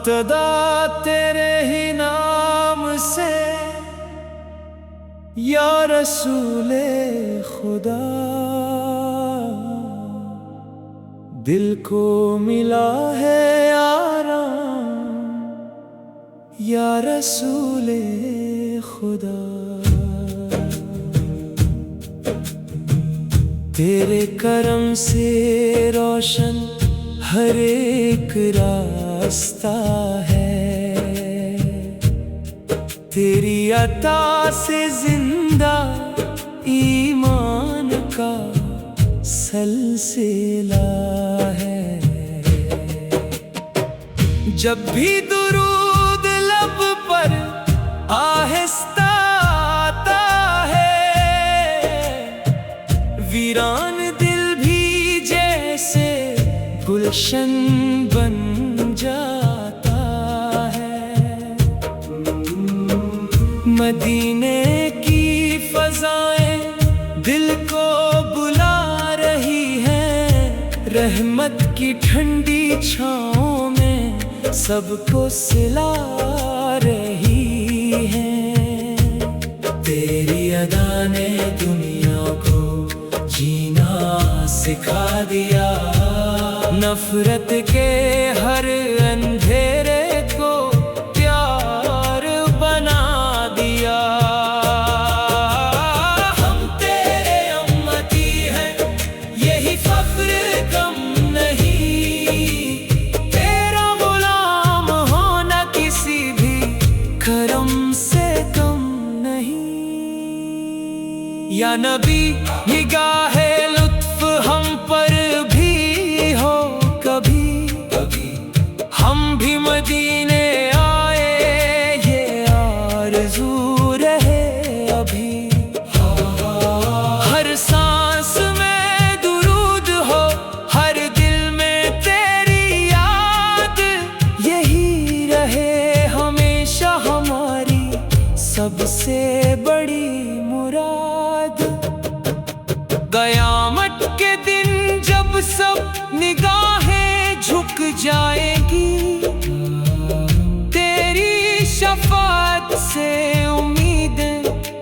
इब्तदा तेरे ही नाम से या रसूले खुदा, दिल को मिला है आराम या रसूले खुदा। तेरे करम से रोशन हर एक रास्ता है, तेरी अता से जिंदा ईमान का सलसिला है। जब भी दुरूद लब पर आहिस्ता आता है, वीरान दिल भी जैसे गुलशन बन जाता है। मदीने की फजाएं दिल को बुला रही हैं, रहमत की ठंडी छाँव में सबको सिला रही हैं। तेरी अदा ने दुनिया को जीना सिखा दिया, नफरत के हर अंधेरे को प्यार बना दिया। हम तेरे उम्मती हैं, यही फख्र कम नहीं, तेरा गुलाम होना किसी भी करम से कम नहीं। या नबी निगाहे लुत्फ हम पर भी हो कभी, हम भी मदीने आए ये आरज़ू रहे अभी। हर सांस में दुरूद हो, हर दिल में तेरी याद, यही रहे हमेशा हमारी सबसे बड़ी मुराद। क़यामत के दिन जब सब निगाहें झुक जाएगी, तेरी शफाअत से उम्मीदें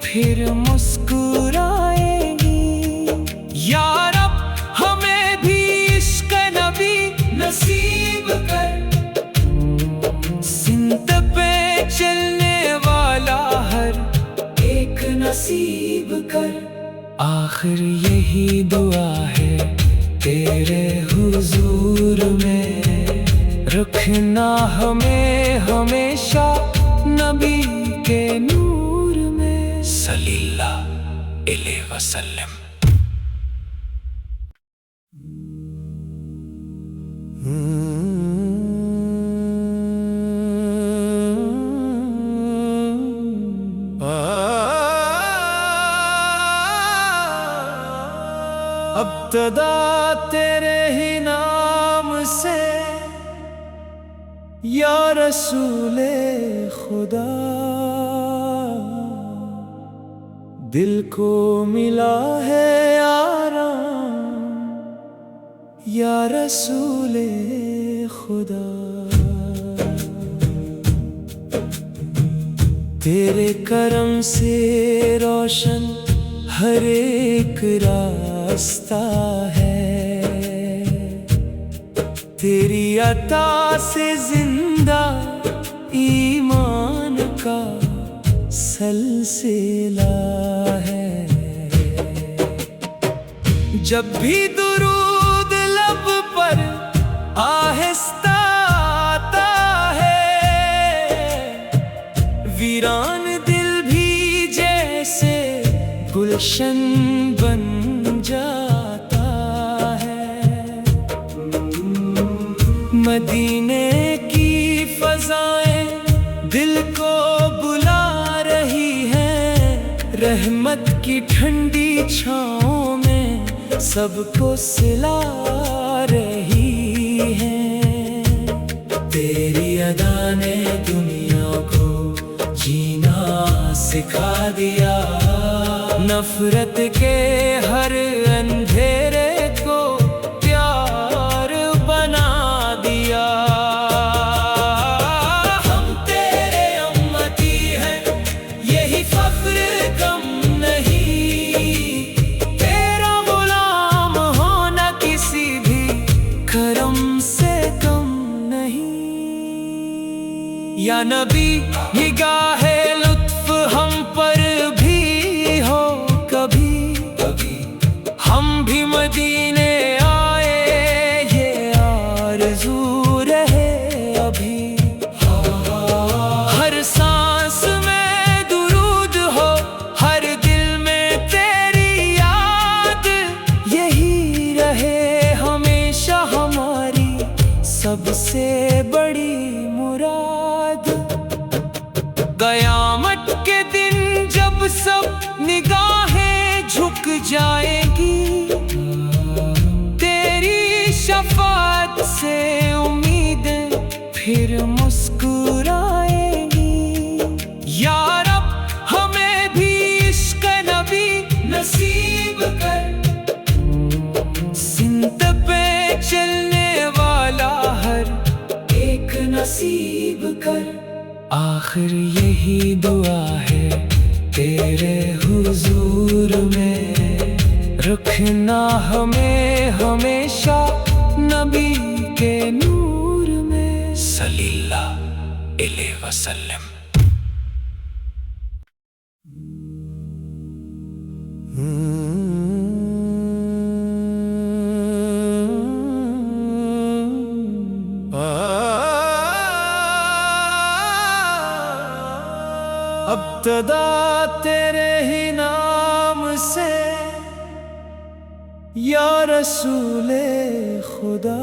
फिर मुस्कुराएंगी। या रब हमें भी इश्क़ नबी नसीब कर, सिंत पे चलने वाला हर एक नसीब कर। आखिर यही दुआ है तेरे हुजूर में, रखना हमें हमेशा नबी के नूर में। सल्लल्लाहु अलैहि वसल्लम। इब्तदा तेरे ही नाम से या रसूले खुदा, दिल को मिला है आराम या रसूले खुदा। तेरे करम से रोशन हर एक रास्ता है, तेरी अता से जिंदा ईमान का सलसिला है। जब भी दुरूद लब पर आहिस्ता आता है, वीरान दिल भी जैसे गुलशन बन जाता है। मदीने की फजाएं दिल को बुला रही हैं, रहमत की ठंडी छाँव में सबको सिला रही हैं। तेरी अदा ने दुनिया को जीना सिखा दिया, नफरत के हर अंधेरे को प्यार बना दिया। या नबी निगाहे लुत्फ हम पर भी हो कभी, हम भी मदीने आए ये आरज़ू रहे अभी। हर सांस में दुरूद हो, हर दिल में तेरी याद, यही रहे हमेशा हमारी सबसे बड़ी मुराद। क़यामत के दिन जब सब निगाहें झुक जाएगी, तेरी शफ़ाअत से उम्मीदें फिर मुस्कुराएंगी। या रब हमें भी इश्क़ नबी नसीब कर, सिंत पे चलने वाला हर एक नसीब कर। आखिर यही दुआ है तेरे हुजूर में, रखना हमें हमेशा नबी के नूर में। सल्लल्लाहु अलैहि वसल्लम। अब्तदा तेरे ही नाम से या रसूले खुदा,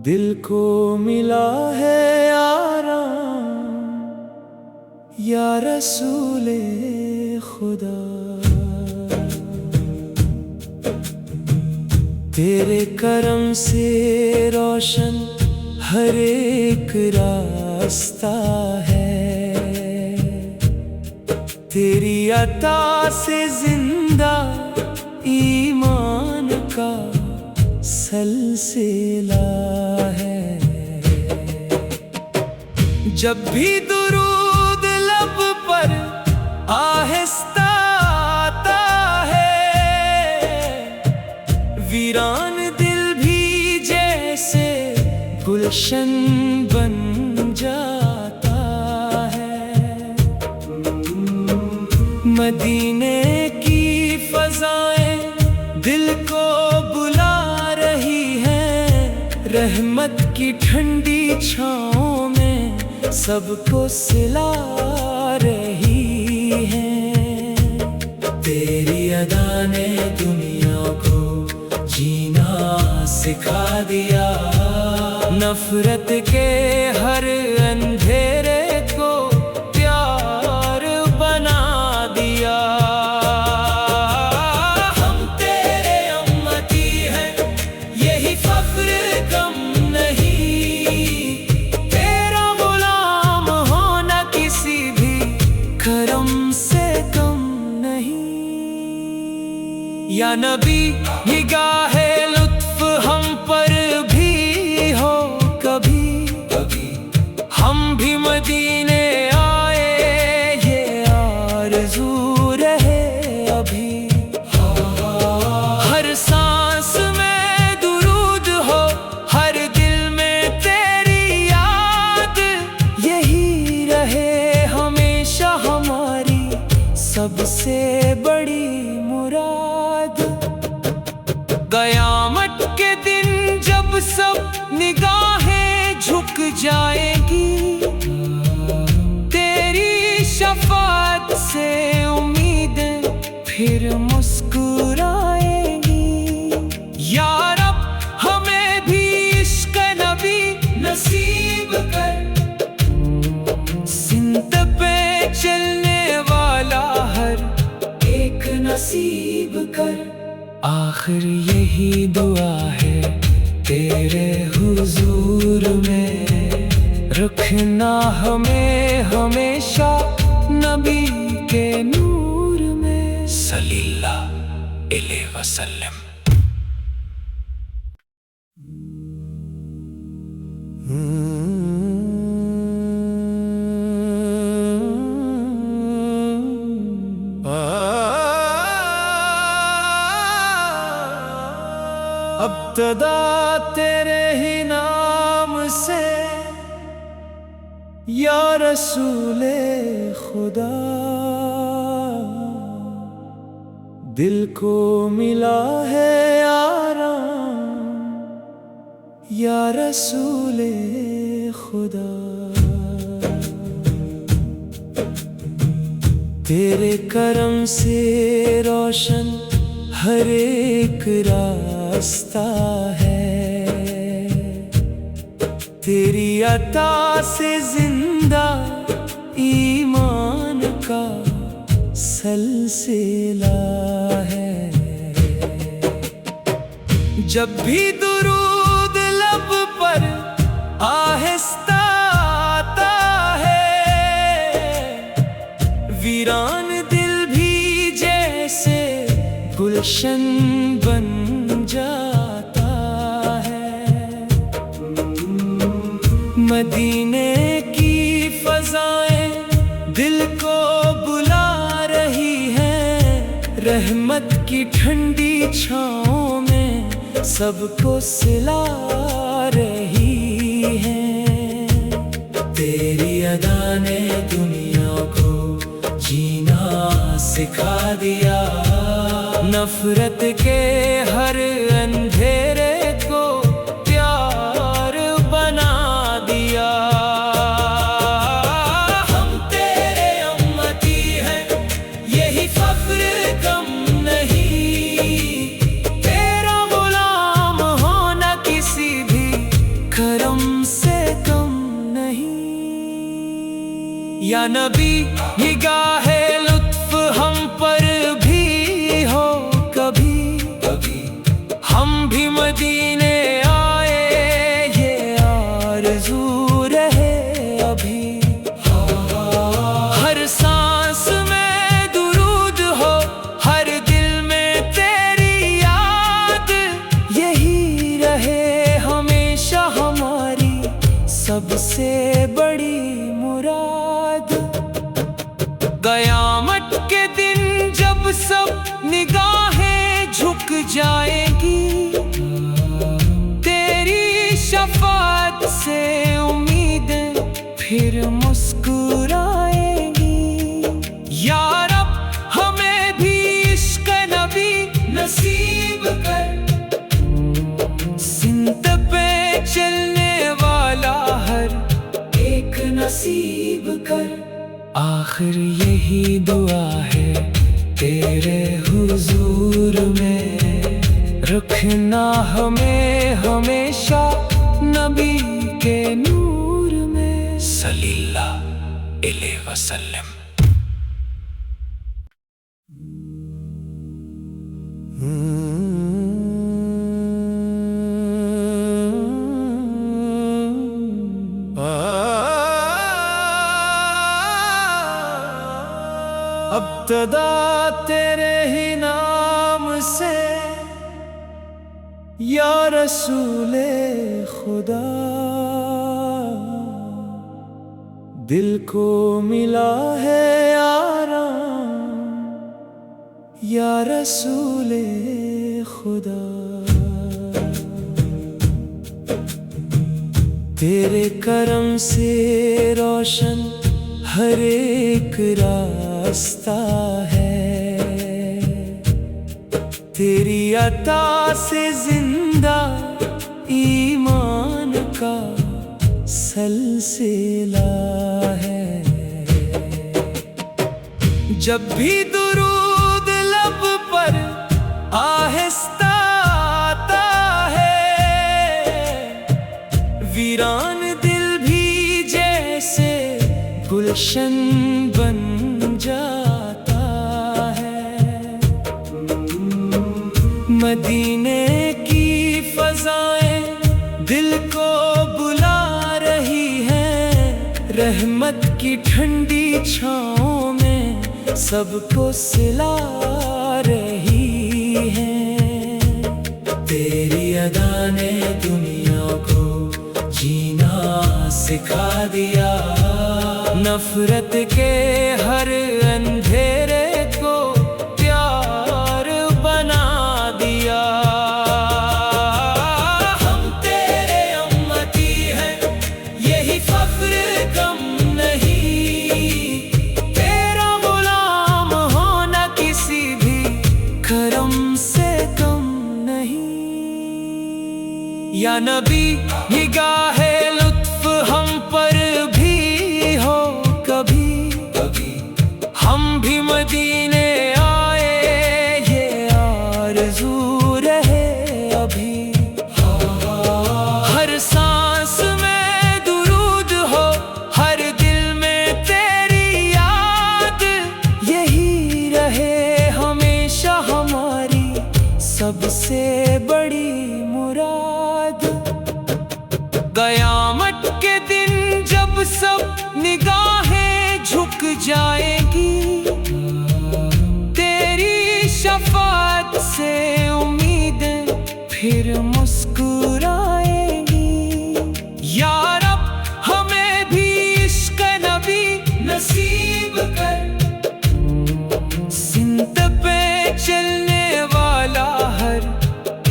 दिल को मिला है आराम या रसूले खुदा। तेरे करम से रोशन हर एक रास्ता है, तेरी अता से जिंदा ईमान का सलसिला है। जब भी दुरूद लब पर आहिस्ता आता है, वीरान दिल भी जैसे गुलशन बन जाता है। मदीने की फजाएं दिल को बुला रही हैं, रहमत की ठंडी छाँव में सबको सिला रही हैं। तेरी अदा ने दुनिया को जीना सिखा दिया, नफरत के हर अंधेरे को प्यार बना दिया। हम तेरे उम्मती हैं, यही फख्र कम नहीं, तेरा गुलाम होना किसी भी करम से कम नहीं। या नबी निगाहे लुत्फ हम पर भी हो कभी, हम भी मदीने आए ये आरज़ू रहे अभी। हर सांस में दुरूद हो, हर दिल में तेरी याद, यही रहे हमेशा हमारी सबसे बड़ी मुराद। क़यामत के दिन जब सब निगाहें झुक जाएगी, तेरी शफ़ाअत से उम्मीदें फिर मुस्कुराएंगी। या रब हमें भी इश्क़ नबी नसीब कर, सिंत पे चलने वाला हर एक नसीब कर। आखिर यही दुआ है तेरे हुजूर में, रखना हमें हमेशा नबी के नूर में। सल्लल्लाहु अलैहि वसल्लम। अब्तदा तेरे ही नाम से या रसूले खुदा, दिल को मिला है आराम, या रसूले खुदा। तेरे करम से रोशन हर एक रास्ता है, तेरी अता से जिंदा ईमान का सलसिला है। जब भी दुरूद लब पर आहिस्ता आता है, वीरान दिल भी जैसे गुलशन बन जाता है। मदीने की फजाएं दिल को बुला रही हैं, रहमत की ठंडी छाँव में सबको सिला रही हैं। तेरी अदा ने दुनिया को जीना सिखा दिया, नफरत के हर अंधेरे को प्यार बना दिया। हम तेरे उम्मती हैं, यही फख्र कम नहीं, तेरा गुलाम होना किसी भी करम से कम नहीं। या नबी निगाहे लुत्फ हम पर भी हो कभी, हम भी मदीने आए ये आरज़ू रहे अभी। हर सांस में दुरूद हो, हर दिल में तेरी याद, यही रहे हमेशा हमारी सबसे बड़ी मुराद। क़यामत के दिन जब सब निगाहें झुक जाएगी, तेरी शफ़ाअत से उम्मीदें फिर मुस्कुराएंगी। या रब हमें भी इश्क़ नबी नसीब कर, सिंत पे चलने वाला हर एक नसीब कर। आखिर यही दुआ है तेरे हुजूर में, रखना हमें हमेशा नबी के नूर में। सल्लल्लाहु अलैहि वसल्लम। अब्तदा तेरे ही नाम से, या रसूले खुदा, दिल को मिला है आराम, या रसूले खुदा। तेरे करम से रोशन हर एक रास्ता है, तेरी अता से जिंदा ईमान का सलसिला है। जब भी दुरूद लब पर आहिस्ता आता है, वीरान दिल भी जैसे गुलशन बन जाता है। मदीने की फजाएं दिल को बुला रही हैं, रहमत की ठंडी छाँव में सबको सिला रही हैं। तेरी अदा ने दुनिया को जीना सिखा दिया, नफरत के हर अंधेरे को प्यार बना दिया। हम तेरे उम्मती हैं, यही फख्र कम क़यामत के दिन जब सब निगाहें झुक जाएंगी, तेरी शफाअत से उम्मीदें फिर मुस्कुराएंगी। या रब हमें भी इश्क नबी नसीब कर, सिंत पे चलने वाला हर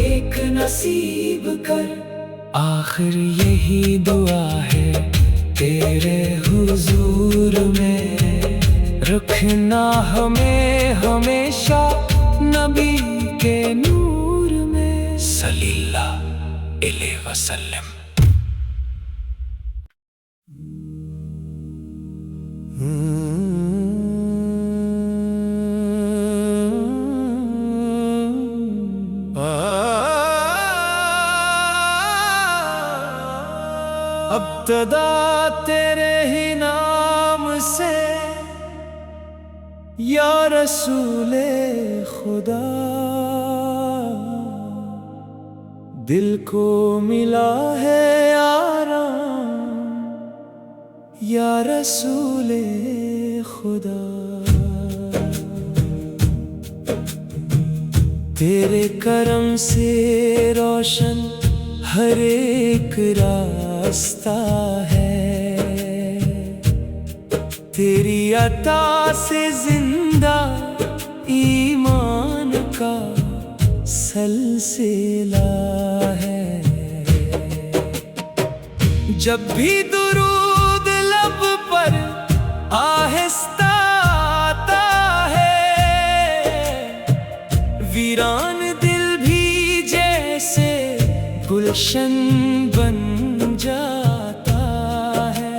एक नसीब कर। आखिर यही दुआ है तेरे हुजूर में, रखना हमें हमेशा नबी के नूर में। सल्लल्लाहु अलैहि वसल्लम। अब्तदा तेरे ही नाम से या रसूले खुदा, दिल को मिला है आराम या रसूले खुदा। तेरे करम से रोशन हर एक रास्ता है, तेरी अता से जिंदा ईमान का सलसिला है। जब भी दुरूद लब पर आहिस्ता आता है, वीरान दिल भी जैसे गुलशन बन जाता है।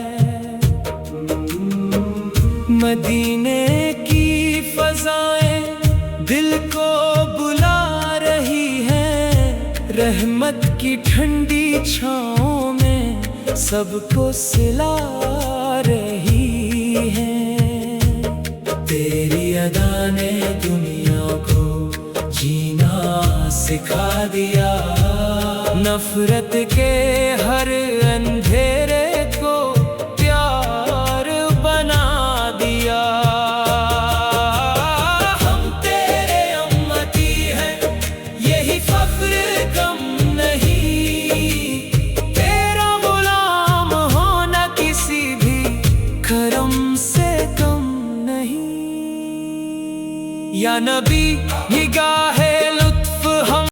मदीने की फजाएं दिल को बुला रही हैं, रहमत की ठंडी छाँव में सबको सिला रही हैं। तेरी अदा ने दुनिया को जीना सिखा दिया, नफरत के हर अंधेरे को प्यार बना दिया। हम तेरे उम्मती हैं, यही फख्र कम नहीं, तेरा गुलाम होना किसी भी करम से कम नहीं। या नबी निगाहे